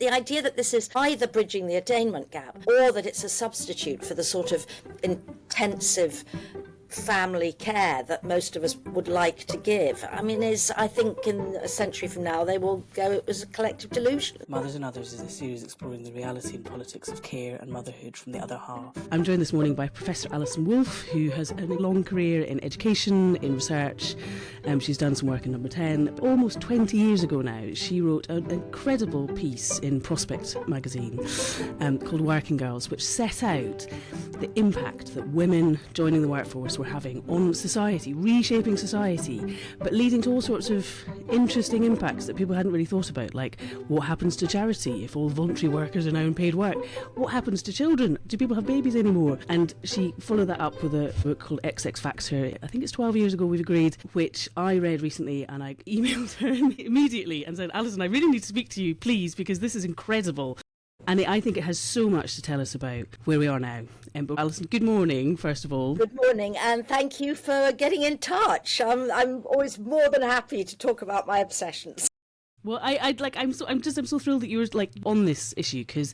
The idea that this is either bridging the attainment gap or that it's a substitute for the sort of intensive family care that most of us would like to give, I think in a century from now they will go, it was a collective delusion. Mothers and Others is a series exploring the reality and politics of care and motherhood from the other half. I'm joined this morning by Professor Alison Wolf, who has a long career in education, in research. She's done some work in Number 10. Almost 20 years ago now, she wrote an incredible piece in Prospect magazine called Working Girls, which set out the impact that women joining the workforce were having on society, reshaping society, but leading to all sorts of interesting impacts that people hadn't really thought about, like what happens to charity if all voluntary workers are now in paid work? What happens to children? Do people have babies anymore? And she followed that up with a book called XX Factor. I think it's 12 years ago we've agreed, which I read recently, and I emailed her immediately and said, Alison, I really need to speak to you, please, because this is incredible. And I think it has so much to tell us about where we are now. But Alison, good morning, first of all. Good morning, and thank you for getting in touch. I'm always more than happy to talk about my obsessions. Well, I'm so thrilled that you were on this issue, because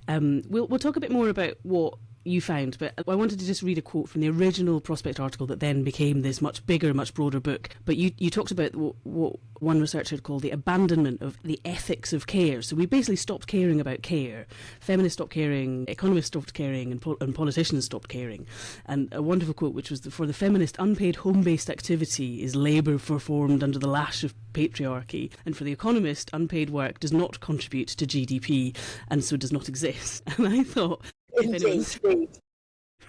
we'll talk a bit more about what you found, but I wanted to just read a quote from the original Prospect article that then became this much bigger, much broader book. But you talked about what one researcher had called the abandonment of the ethics of care. So we basically stopped caring about care. Feminists stopped caring, economists stopped caring, and politicians stopped caring. And a wonderful quote, which was, for the feminist, unpaid home-based activity is labour performed under the lash of patriarchy, and for the economist, unpaid work does not contribute to GDP and so does not exist. And I thought, if anyone's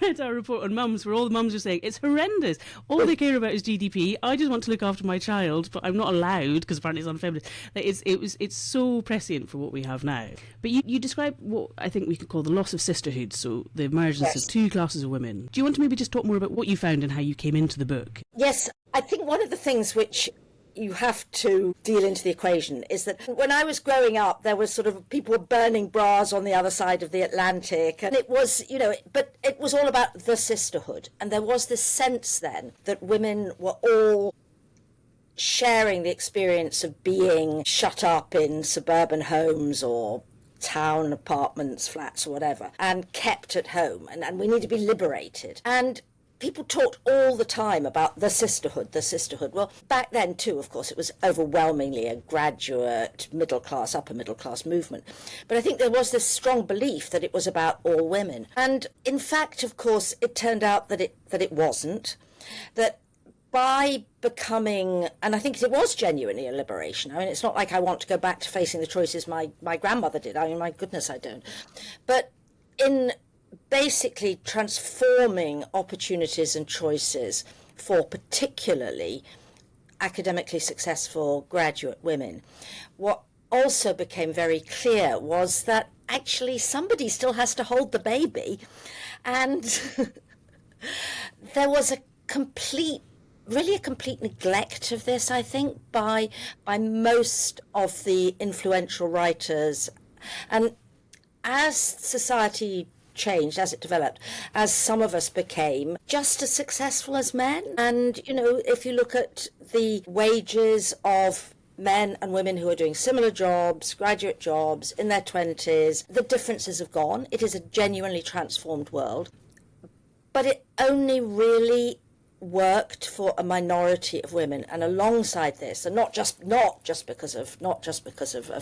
read our report on mums, where all the mums are saying it's horrendous, all they care about is GDP, I just want to look after my child, but I'm not allowed because apparently it's unfeminist. It's so prescient for what we have now. But you describe what I think we could call the loss of sisterhood, so the emergence of two classes of women. Do you want to maybe just talk more about what you found and how you came into the book? Yes, I think one of the things which you have to deal into the equation is that when I was growing up, there was sort of people were burning bras on the other side of the Atlantic, and it was, but it was all about the sisterhood. And there was this sense then that women were all sharing the experience of being shut up in suburban homes or town apartments, flats or whatever, and kept at home, and we need to be liberated. And people talked all the time about the sisterhood. Well, back then too, of course, it was overwhelmingly a graduate, middle-class, upper-middle-class movement. But I think there was this strong belief that it was about all women. And in fact, of course, it turned out that it wasn't. That by becoming, and I think it was genuinely a liberation. I mean, it's not like I want to go back to facing the choices my grandmother did. I mean, my goodness, I don't. But in basically transforming opportunities and choices for particularly academically successful graduate women, what also became very clear was that actually somebody still has to hold the baby, and there was a complete neglect of this, I think, by most of the influential writers. And as society changed, as it developed, as some of us became just as successful as men. And, if you look at the wages of men and women who are doing similar jobs, graduate jobs, in their 20s, the differences have gone. It is a genuinely transformed world. But it only really worked for a minority of women, and alongside this, and not just because of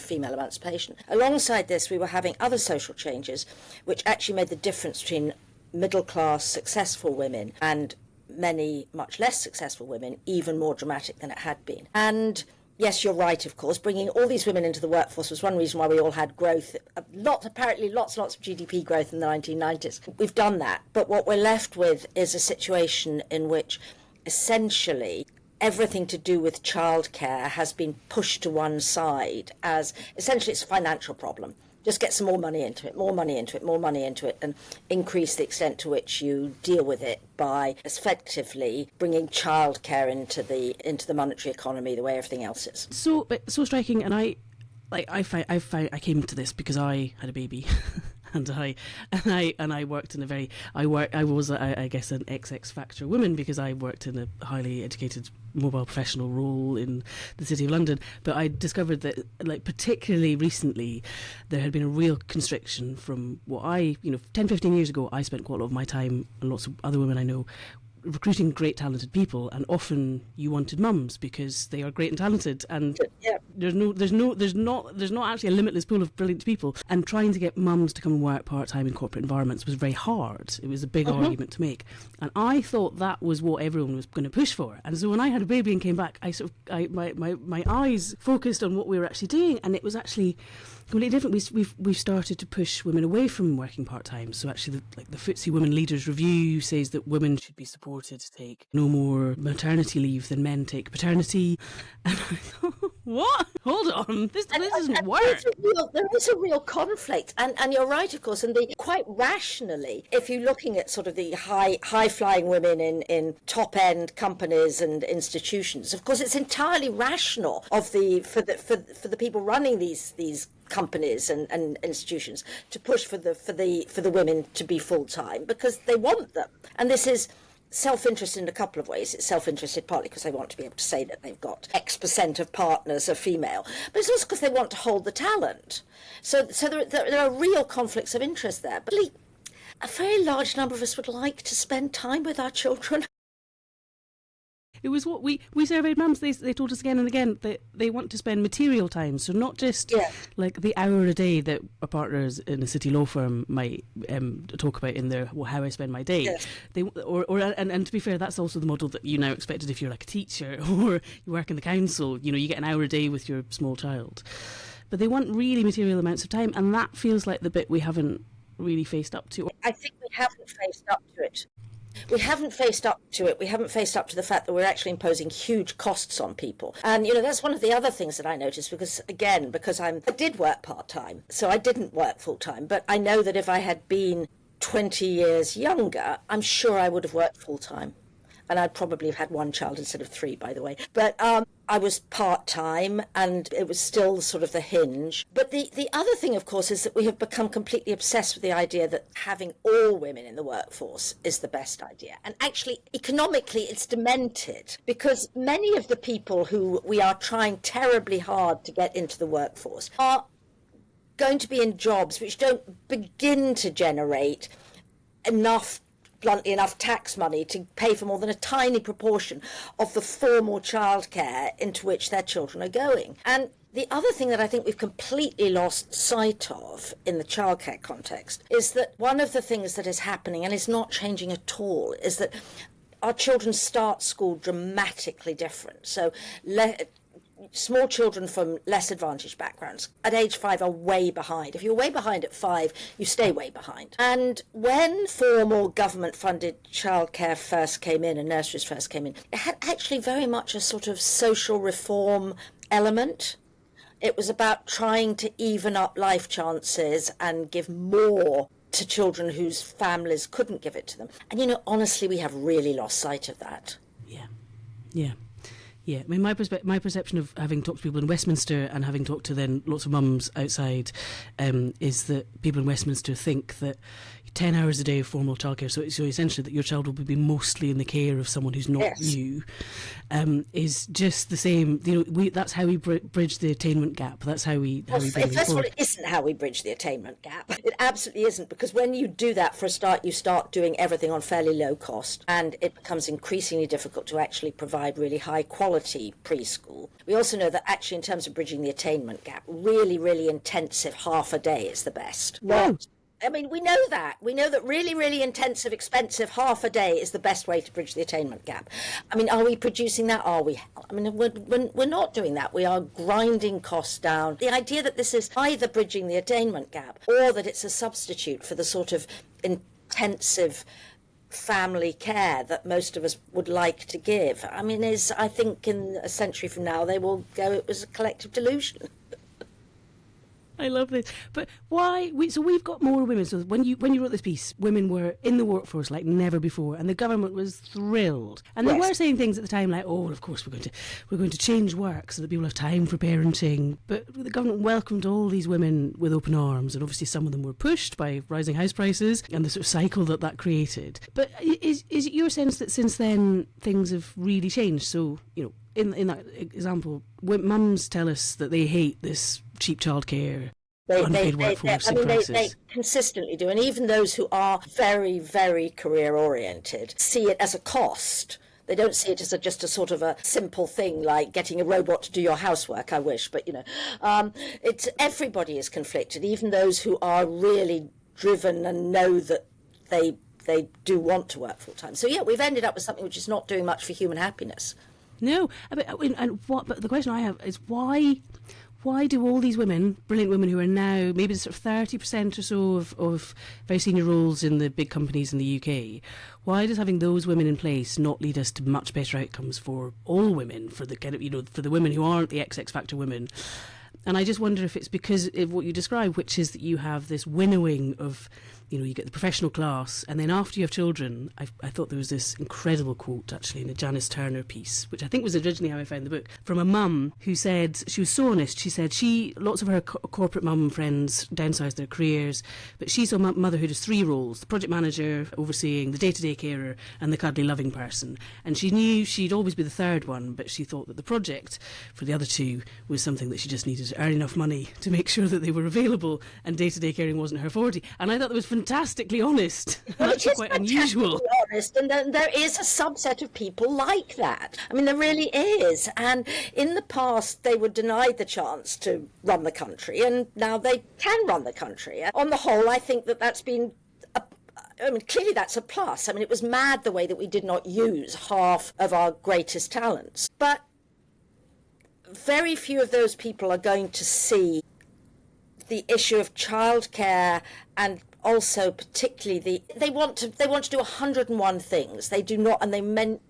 female emancipation, alongside this we were having other social changes which actually made the difference between middle class successful women and many much less successful women even more dramatic than it had been. And yes, you're right, of course, bringing all these women into the workforce was one reason why we all had growth, lots of GDP growth in the 1990s. We've done that, but what we're left with is a situation in which essentially everything to do with childcare has been pushed to one side as essentially it's a financial problem. Just get some more money into it, and increase the extent to which you deal with it by effectively bringing childcare into the monetary economy the way everything else is. So striking, and I came to this because I had a baby. And I worked in I was an XX Factor woman because I worked in a highly educated mobile professional role in the City of London, but I discovered that, like, particularly recently, there had been a real constriction from what 10, 15 years ago, I spent quite a lot of my time, and lots of other women I know, recruiting great talented people, and often you wanted mums because they are great and talented, and there's not actually a limitless pool of brilliant people, and trying to get mums to come and work part-time in corporate environments was very hard. It was a big argument to make, and I thought that was what everyone was going to push for. And so when I had a baby and came back, my eyes focused on what we were actually doing, and it was actually completely different. We've started to push women away from working part-time. So actually, the FTSE Women Leaders Review says that women should be supported to take no more maternity leave than men take paternity. And I thought, what? Hold on, this doesn't work. There is a real conflict, and you're right, of course, and quite rationally, if you're looking at sort of the high-flying women in top-end companies and institutions, of course, it's entirely rational for the people running these companies and institutions to push for the women to be full-time because they want them. And this is self-interested in a couple of ways. It's self-interested partly because they want to be able to say that they've got X% of partners are female, but it's also because they want to hold the talent. So there are real conflicts of interest there. But a very large number of us would like to spend time with our children. It was what we surveyed mums. They told us again and again that they want to spend material time, so not just like the hour a day that our partners in a city law firm might talk about in their how I spend my day. Yes. And to be fair, that's also the model that you now expected if you're like a teacher or you work in the council. You get an hour a day with your small child, but they want really material amounts of time, and that feels like the bit we haven't really faced up to. I think we haven't faced up to it. We haven't faced up to it. We haven't faced up to the fact that we're actually imposing huge costs on people. And, that's one of the other things that I noticed because I did work part-time, so I didn't work full-time. But I know that if I had been 20 years younger, I'm sure I would have worked full-time. And I'd probably have had one child instead of 3, by the way. But I was part-time, and it was still sort of the hinge. But the other thing, of course, is that we have become completely obsessed with the idea that having all women in the workforce is the best idea. And actually, economically, it's demented, because many of the people who we are trying terribly hard to get into the workforce are going to be in jobs which don't begin to generate bluntly enough tax money to pay for more than a tiny proportion of the formal childcare into which their children are going. And the other thing that I think we've completely lost sight of in the childcare context is that one of the things that is happening, and is not changing at all, is that our children start school dramatically different. So small children from less advantaged backgrounds at age 5 are way behind. If you're way behind at 5, you stay way behind. And when formal government-funded childcare first came in and nurseries first came in, it had actually very much a sort of social reform element. It was about trying to even up life chances and give more to children whose families couldn't give it to them. And, honestly, we have really lost sight of that. Yeah. I mean, my perception of having talked to people in Westminster and having talked to then lots of mums outside is that people in Westminster think that 10 hours a day of formal childcare, so essentially that your child will be mostly in the care of someone who's not you, is just the same. That's how we bridge the attainment gap. That's how we bring it First of all, forward. it isn't how we bridge the attainment gap. It absolutely isn't, because when you do that, for a start, you start doing everything on fairly low cost, and it becomes increasingly difficult to actually provide really high quality preschool. We also know that actually, in terms of bridging the attainment gap, really, really intensive half a day is the best. Wow. I mean, we know that. We know that really, really intensive, expensive half a day is the best way to bridge the attainment gap. I mean, are we producing that? Are we? I mean, we're not doing that. We are grinding costs down. The idea that this is either bridging the attainment gap or that it's a substitute for the sort of intensive family care that most of us would like to give, I mean, I think in a century from now, they will go, it was a collective delusion. I love this. But why? So we've got more women. So when you wrote this piece, women were in the workforce like never before, and the government was thrilled. And they were saying things at the time like, "Oh, well, of course we're going to change work so that people have time for parenting." But the government welcomed all these women with open arms, and obviously some of them were pushed by rising house prices and the sort of cycle that created. But is it your sense that since then things have really changed? So in that example, when mums tell us that they hate this cheap childcare, unpaid workforce in crisis. They consistently do, and even those who are very, very career oriented see it as a cost. They don't see it as just a sort of a simple thing like getting a robot to do your housework. I wish, but it's everybody is conflicted, even those who are really driven and know that they do want to work full time. So we've ended up with something which is not doing much for human happiness. No, but the question I have is why do all these women, brilliant women who are now maybe sort of 30% or so of very senior roles in the big companies in the UK, why does having those women in place not lead us to much better outcomes for all women, for the for the women who aren't the X factor women? And I just wonder if it's because of what you describe, which is that you have this winnowing of, you get the professional class, and then after you have children, I thought there was this incredible quote, actually, in a Janice Turner piece, which I think was originally how I found the book, from a mum who said, she was so honest, she said lots of her corporate mum friends downsized their careers, but she saw motherhood as 3 roles: the project manager, overseeing, the day-to-day carer, and the cuddly loving person. And she knew she'd always be the third one, but she thought that the project for the other 2 was something that she just needed to earn enough money to make sure that they were available, and day-to-day caring wasn't her forte. And I thought that was fantastically honest. That's quite unusual. Honest, and there is a subset of people like that. I mean, there really is. And in the past, they were denied the chance to run the country, and now they can run the country. On the whole, I think that's been clearly that's a plus. I mean, it was mad the way that we did not use half of our greatest talents. But very few of those people are going to see the issue of childcare, and also particularly they want to do 101 things. They do not, and they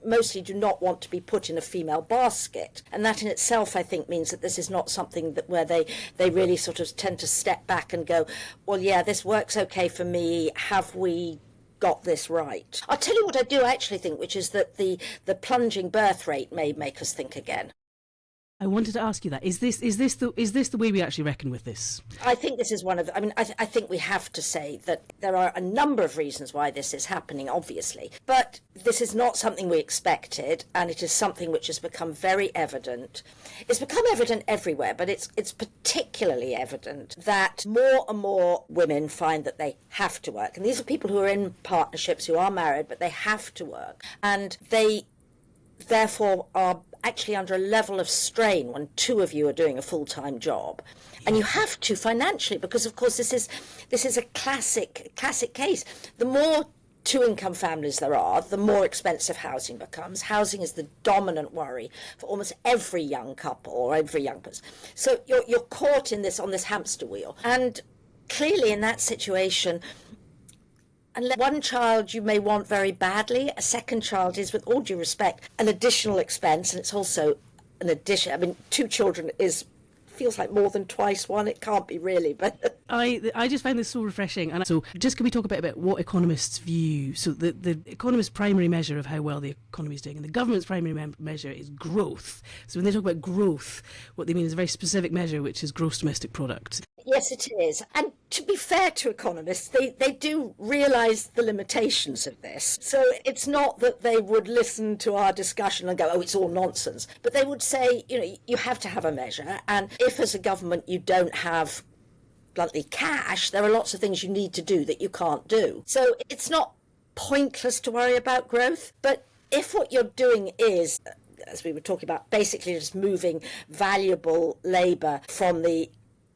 mostly do not want to be put in a female basket. And that in itself, I think, means that this is not something where they really sort of tend to step back and go, well, yeah, this works okay for me. Have we got this right? I'll tell you what I do actually think, which is that the plunging birth rate may make us think again. I wanted to ask you that. Is this the way we actually reckon with this? I think this is one of. I think we have to say that there are a number of reasons why this is happening, obviously, but this is not something we expected, and it is something which has become very evident. It's become evident everywhere, but it's particularly evident that more and more women find that they have to work, and these are people who are in partnerships, who are married, but they have to work, and they therefore are actually under a level of strain when 2 of you are doing a full-time job. And you have to financially, because of course this is a classic case. The more 2-income families there are, the more expensive housing becomes. Housing is the dominant worry for almost every young couple or every young person. So you're caught on this hamster wheel. And clearly in that situation, unless one child you may want very badly, a second child is, with all due respect, an additional expense, and it's also an addition. I mean, 2 children feels like more than twice one. It can't be really, but I just find this so refreshing. And so just can we talk a bit about what economists view? So the economist's primary measure of how well the economy is doing, and the government's primary measure is growth. So when they talk about growth, what they mean is a very specific measure, which is gross domestic product. Yes, it is. And to be fair to economists, they do realise the limitations of this. So it's not that they would listen to our discussion and go, oh, it's all nonsense. But they would say, you have to have a measure. And if as a government you don't have, bluntly, cash, there are lots of things you need to do that you can't do. So it's not pointless to worry about growth. But if what you're doing is, as we were talking about, basically just moving valuable labour from the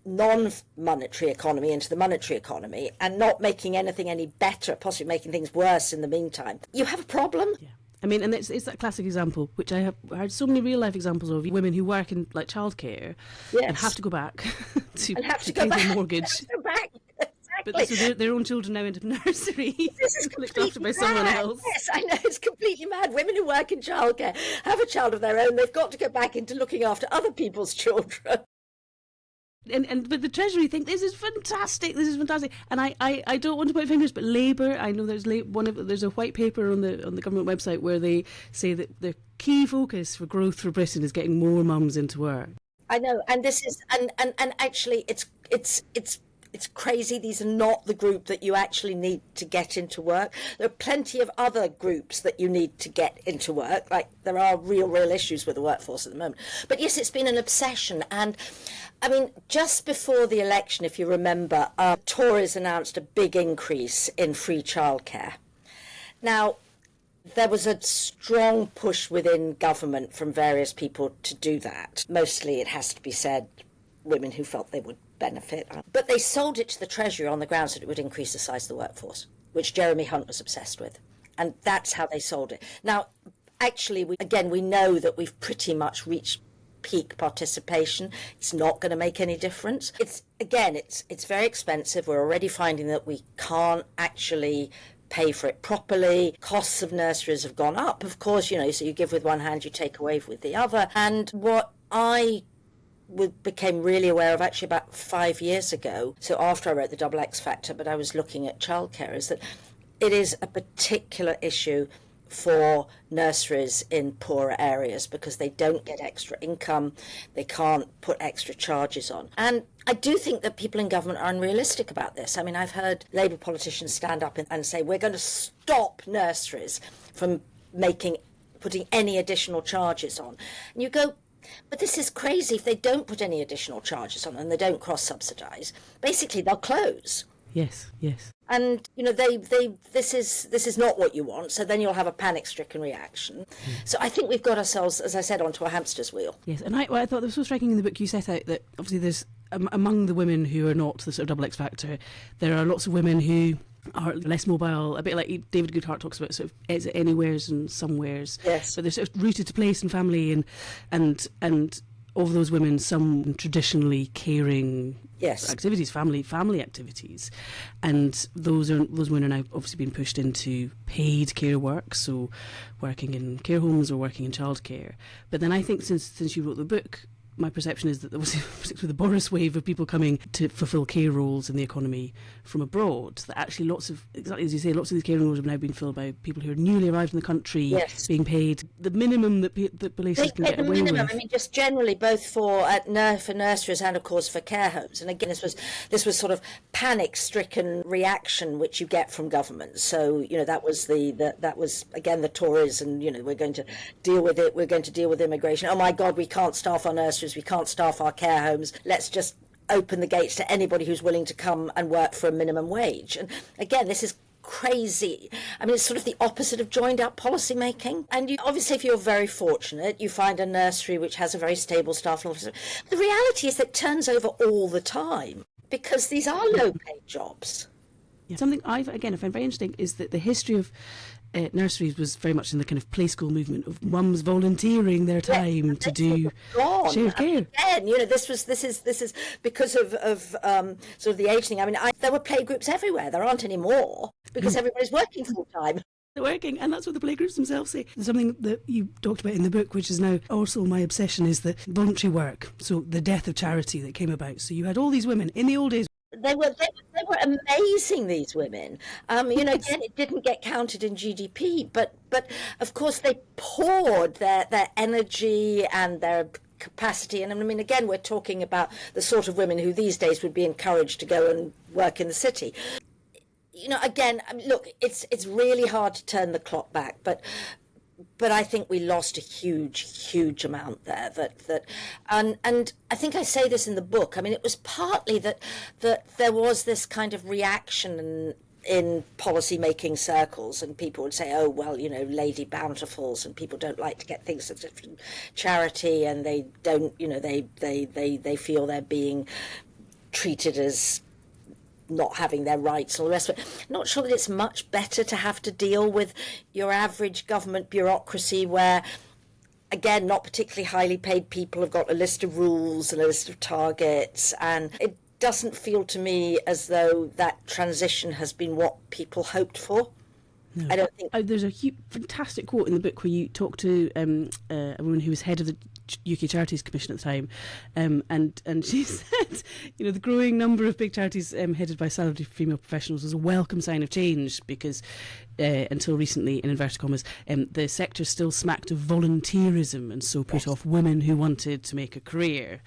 non-monetary economy into the monetary economy and not making anything any better, possibly making things worse in the meantime, you have a problem. Yeah. I mean, and it's that classic example, which I have heard so many real-life examples of, women who work in like childcare and have to go back to pay their mortgage. But so their own children now end up in nursery. This is looked after by someone else. Yes, I know, it's completely mad. Women who work in childcare have a child of their own. They've got to go back into looking after other people's children. But the Treasury think this is fantastic. And I don't want to point fingers, but Labour, I know there's a white paper on the government website where they say that the key focus for growth for Britain is getting more mums into work. I know, and this is and actually it's crazy. These are not the group that you actually need to get into work. There are plenty of other groups that you need to get into work. Like, there are real issues with the workforce at the moment. But yes, it's been an obsession. And I mean, just before the election, if you remember, Tories announced a big increase in free childcare. Now, there was a strong push within government from various people to do that. Mostly, it has to be said, women who felt they would benefit. But they sold it to the Treasury on the grounds that it would increase the size of the workforce, which Jeremy Hunt was obsessed with. And that's how they sold it. Now, actually, we know that we've pretty much reached peak participation. It's not going to make any difference. It's very expensive. We're already finding that we can't actually pay for it properly. Costs of nurseries have gone up, of course, so you give with one hand, you take away with the other. And what I became really aware of actually about 5 years ago, so after I wrote The Double X Factor, but I was looking at childcare, is that it is a particular issue for nurseries in poorer areas because they don't get extra income, they can't put extra charges on. And I do think that people in government are unrealistic about this. I mean, I've heard Labour politicians stand up and say, we're going to stop nurseries from putting any additional charges on. And you go, but this is crazy. If they don't put any additional charges on and they don't cross-subsidise, basically they'll close. Yes. And this is not what you want. So then you'll have a panic-stricken reaction. So I think we've got ourselves, as I said, onto a hamster's wheel. Yes, and I thought that was so striking in the book. You set out that obviously there's among the women who are not the sort of double X factor, there are lots of women who are less mobile, a bit like David Goodhart talks about, sort of it's anywheres and somewheres. Yes. But they're sort of rooted to place and family, and of those women, some traditionally caring activities, family activities, and those women are now obviously being pushed into paid care work, so working in care homes or working in childcare. But then I think since you wrote the book, my perception is that there was particularly the Boris wave of people coming to fulfil care roles in the economy from abroad, that actually exactly as you say, lots of these care roles have now been filled by people who are newly arrived in the country, being paid the minimum that places can get away with. I mean, just generally, both for nurseries and, of course, for care homes. And again, this was sort of panic-stricken reaction which you get from government. So that was again the Tories, and we're going to deal with it. We're going to deal with immigration. Oh my God, we can't staff our nurseries. We can't staff our care homes. Let's just open the gates to anybody who's willing to come and work for a minimum wage. And again, this is crazy. I mean, it's sort of the opposite of joined up policy making. And obviously, if you're very fortunate, you find a nursery which has a very stable staff. The reality is that it turns over all the time because these are low paid jobs. Yeah. Something I find very interesting is that the history of nurseries was very much in the kind of play school movement of mums volunteering their time to do shared care. Again, this is because of sort of the age thing. I mean, there were playgroups everywhere. There aren't anymore because everybody's working full time. They're working, and that's what the playgroups themselves say. Something that you talked about in the book, which is now also my obsession, is the voluntary work. So the death of charity that came about. So you had all these women in the old days. They were amazing, these women. Again, it didn't get counted in GDP, but of course they poured their energy and their capacity. And I mean, again, we're talking about the sort of women who these days would be encouraged to go and work in the city. Again, look, it's really hard to turn the clock back, but I think we lost a huge amount there. And I think I say this in the book. I mean, it was partly that there was this kind of reaction in policy making circles, and people would say, oh well, Lady Bountifuls, and people don't like to get things from charity, and they don't, they feel they're being treated as not having their rights and all the rest of it. Not sure that it's much better to have to deal with your average government bureaucracy where, again, not particularly highly paid people have got a list of rules and a list of targets, and it doesn't feel to me as though that transition has been what people hoped for. No. I don't think there's a fantastic quote in the book where you talk to a woman who was head of the UK Charities Commission at the time, and she said, the growing number of big charities headed by salaried female professionals was a welcome sign of change, because until recently, in inverted commas, the sector still smacked of volunteerism, and so put off women who wanted to make a career.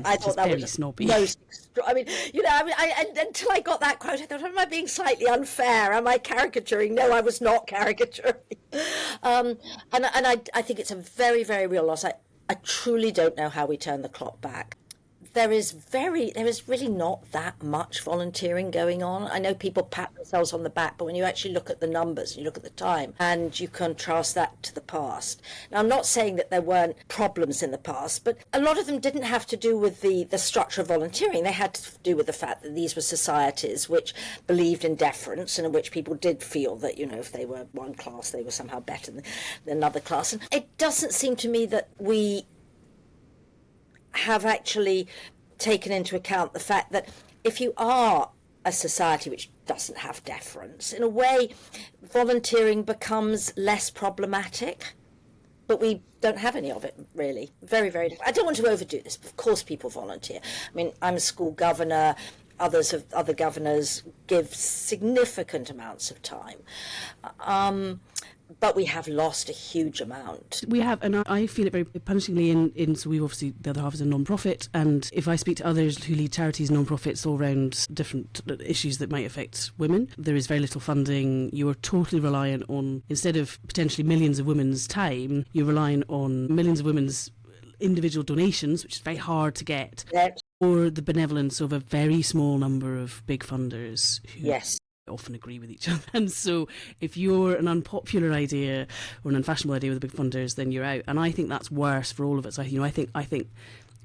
I thought that very was snobby. Until I got that quote, I thought, am I being slightly unfair? Am I caricaturing? No, I was not caricaturing. And I think it's a very, very real loss. I truly don't know how we turn the clock back. There is really not that much volunteering going on. I know people pat themselves on the back, but when you actually look at the numbers, you look at the time, and you contrast that to the past. Now, I'm not saying that there weren't problems in the past, but a lot of them didn't have to do with the structure of volunteering. They had to do with the fact that these were societies which believed in deference, and in which people did feel that, if they were one class, they were somehow better than another class. And it doesn't seem to me that we have actually taken into account the fact that if you are a society which doesn't have deference, in a way, volunteering becomes less problematic. But we don't have any of it, really. Very, very. I don't want to overdo this. Of course, people volunteer. I mean, I'm a school governor. Other governors give significant amounts of time. But we have lost a huge amount. We have, and I feel it very punishingly so we obviously, the other half is a non-profit, and if I speak to others who lead charities and non-profits all around different issues that might affect women, there is very little funding. You are totally reliant on, instead of potentially millions of women's time, you're relying on millions of women's individual donations, which is very hard to get, or the benevolence of a very small number of big funders who often agree with each other. And so if you're an unpopular idea or an unfashionable idea with the big funders, then you're out. And I think that's worse for all of us. I think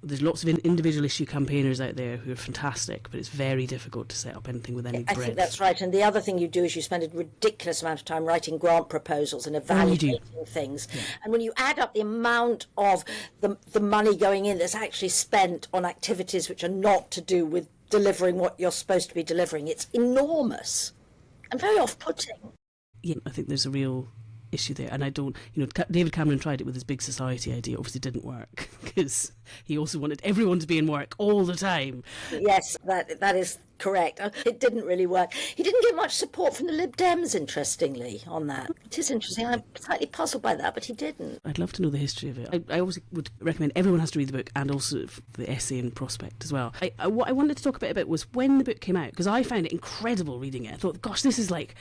there's lots of individual issue campaigners out there who are fantastic, but it's very difficult to set up anything with any breadth. I think that's right. And the other thing you do is you spend a ridiculous amount of time writing grant proposals and evaluating things. Yeah. And when you add up the amount of the money going in that's actually spent on activities which are not to do with delivering what you're supposed to be delivering, it's enormous and very off-putting. Yeah, I think there's a real issue there, and I don't, David Cameron tried it with his big society idea. Obviously didn't work, because he also wanted everyone to be in work all the time. Yes, that is correct. It didn't really work. He didn't get much support from the Lib Dems, interestingly, on that. It is interesting. I'm slightly puzzled by that, but he didn't. I'd love to know the history of it. I always would recommend everyone has to read the book, and also the essay and prospect as well. What I wanted to talk a bit about was when the book came out, because I found it incredible reading it. I thought, gosh, this is like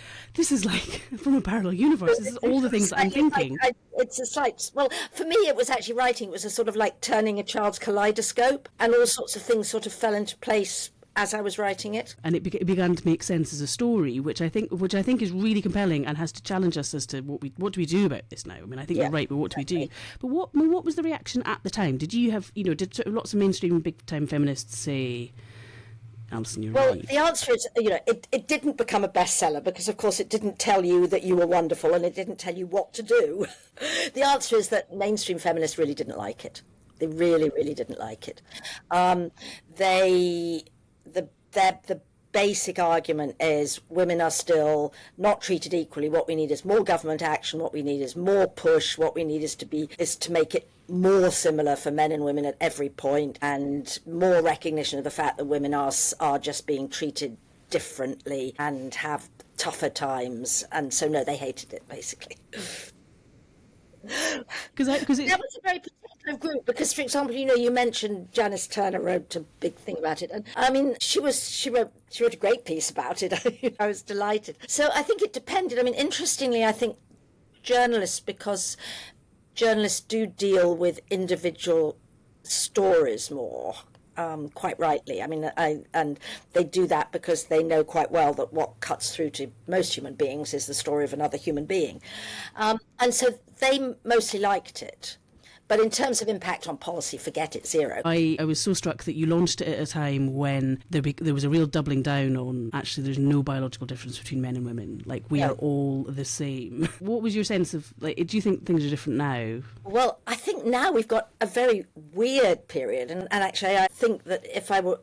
from a parallel universe. This is all the things that I'm thinking. It's a slight, well, for me it was actually writing. It was a sort of like turning a child's kaleidoscope, and all sorts of things sort of fell into place as I was writing it. And it began to make sense as a story, which I think is really compelling and has to challenge us as to what do we do about this now. I mean, I think you're right, but what do we do? But what was the reaction at the time? Did you have, did lots of mainstream big-time feminists say, Alison, you're right? Well, the answer is, it didn't become a bestseller because, of course, it didn't tell you that you were wonderful, and it didn't tell you what to do. The answer is that mainstream feminists really didn't like it. They really, really didn't like it. The basic argument is women are still not treated equally. What we need is more government action. What we need is more push. What we need is to make it more similar for men and women at every point, and more recognition of the fact that women are just being treated differently and have tougher times. And so, no, they hated it, basically. Because that was a very particular group. Because, for example, you mentioned Janice Turner wrote a big thing about it, and I mean, she wrote a great piece about it. I was delighted. So I think it depended. I mean, interestingly, I think because journalists do deal with individual stories more. Quite rightly. I mean, and they do that because they know quite well that what cuts through to most human beings is the story of another human being. And so they mostly liked it. But in terms of impact on policy, forget it, zero. I was so struck that you launched it at a time when there was a real doubling down on, actually, there's no biological difference between men and women. Like, we are all the same. What was your sense of, do you think things are different now? Well, I think now we've got a very weird period. And actually, I think that if I were...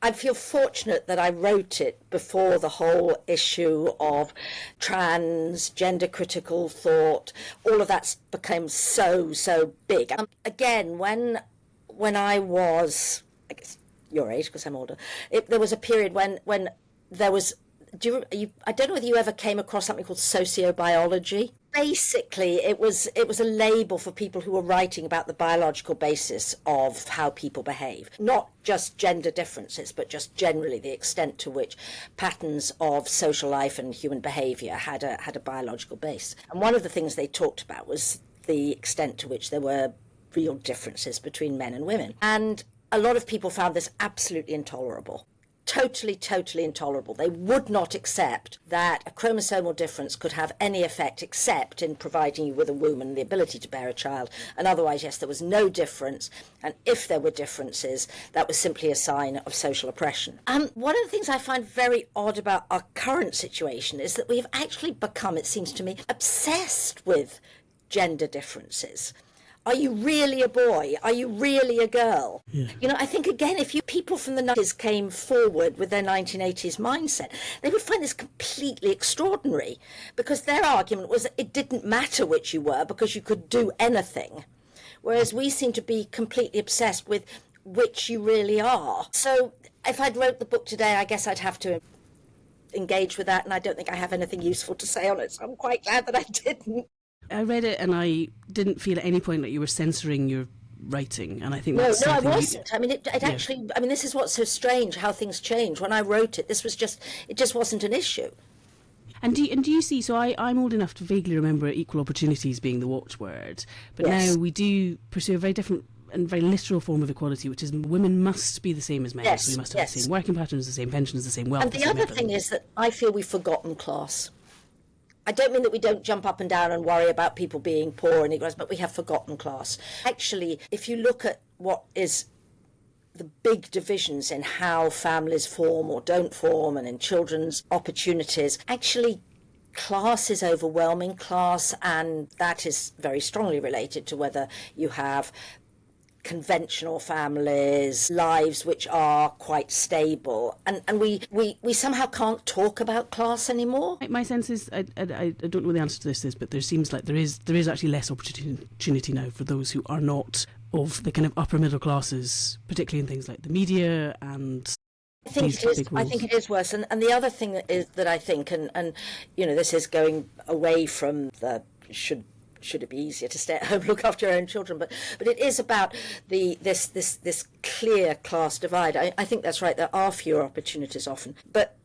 I feel fortunate that I wrote it before the whole issue of trans, gender critical thought, all of that became so big. Again, when I was, I guess your age because I'm older, there was a period when there was, I don't know whether you ever came across something called sociobiology. Basically, it was a label for people who were writing about the biological basis of how people behave. Not just gender differences, but just generally the extent to which patterns of social life and human behaviour had a biological base. And one of the things they talked about was the extent to which there were real differences between men and women. And a lot of people found this absolutely intolerable. Totally intolerable. They would not accept that a chromosomal difference could have any effect except in providing you with a womb and the ability to bear a child. And otherwise, yes, there was no difference. And if there were differences, that was simply a sign of social oppression. One of the things I find very odd about our current situation is that we've actually become, it seems to me, obsessed with gender differences. Are you really a boy? Are you really a girl? Yeah. You know, I think, again, if people from the 90s came forward with their 1980s mindset, they would find this completely extraordinary, because their argument was that it didn't matter which you were because you could do anything, whereas we seem to be completely obsessed with which you really are. So if I'd wrote the book today, I guess I'd have to engage with that, and I don't think I have anything useful to say on it, so I'm quite glad that I didn't. I read it and I didn't feel at any point that you were censoring your writing, and I think no, that's I wasn't. I mean, it actually. I mean, this is what's so strange, how things change. When I wrote it, it just wasn't an issue. And do you see? So I'm old enough to vaguely remember equal opportunities being the watchword, but yes. Now we do pursue a very different and very literal form of equality, which is women must be the same as men. Yes, so we must have the same working patterns, the same pensions, the same wealth. And the other thing is that I feel we've forgotten class. I don't mean that we don't jump up and down and worry about people being poor and equals, but we have forgotten class. Actually, if you look at what is the big divisions in how families form or don't form and in children's opportunities, actually class is overwhelming. Class, and that is very strongly related to whether you have conventional families, lives which are quite stable, and we somehow can't talk about class anymore. My sense is, I don't know what the answer to this is, but there seems like there is actually less opportunity now for those who are not of the kind of upper middle classes, particularly in things like the media and I think it is worse. And the other thing that I think, and you know, this is going away from the should it be easier to stay at home, look after your own children, but it is about this clear class divide. I think that's right. There are fewer opportunities often, but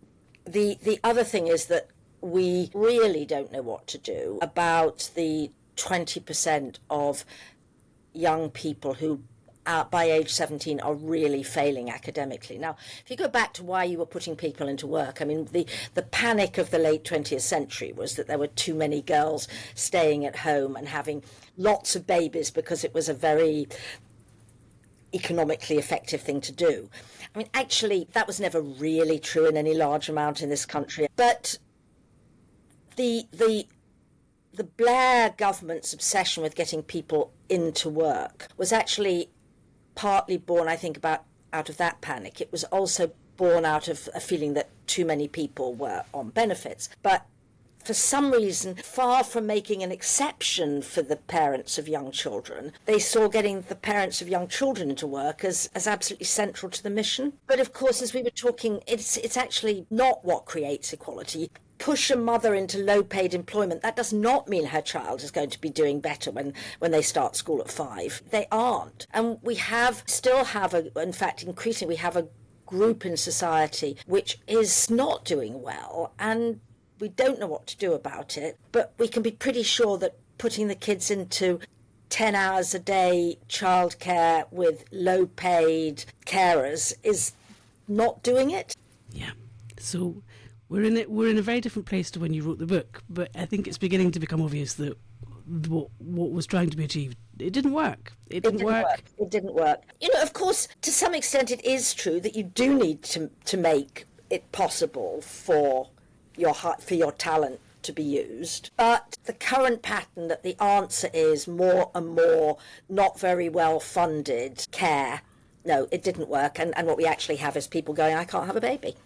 the other thing is that we really don't know what to do about the 20% of young people who by age 17 are really failing academically. Now, if you go back to why you were putting people into work, I mean, the panic of the late 20th century was that there were too many girls staying at home and having lots of babies because it was a very economically effective thing to do. I mean, actually, that was never really true in any large amount in this country. But the Blair government's obsession with getting people into work was actually partly born, I think, out of that panic. It was also born out of a feeling that too many people were on benefits. But for some reason, far from making an exception for the parents of young children, they saw getting the parents of young children into work as absolutely central to the mission. But of course, as we were talking, it's actually not what creates equality. Push a mother into low-paid employment, that does not mean her child is going to be doing better when they start school at 5. They aren't. And we still have in fact, increasingly, we have a group in society which is not doing well, and we don't know what to do about it, but we can be pretty sure that putting the kids into 10 hours a day childcare with low-paid carers is not doing it. Yeah. So we're in a very different place to when you wrote the book, but I think it's beginning to become obvious that what was trying to be achieved, it didn't work. It didn't work. It didn't work. You know, of course, to some extent it is true that you do need to make it possible for your talent to be used. But the current pattern that the answer is more and more not very well funded care no, it didn't work. And what we actually have is people going, I can't have a baby.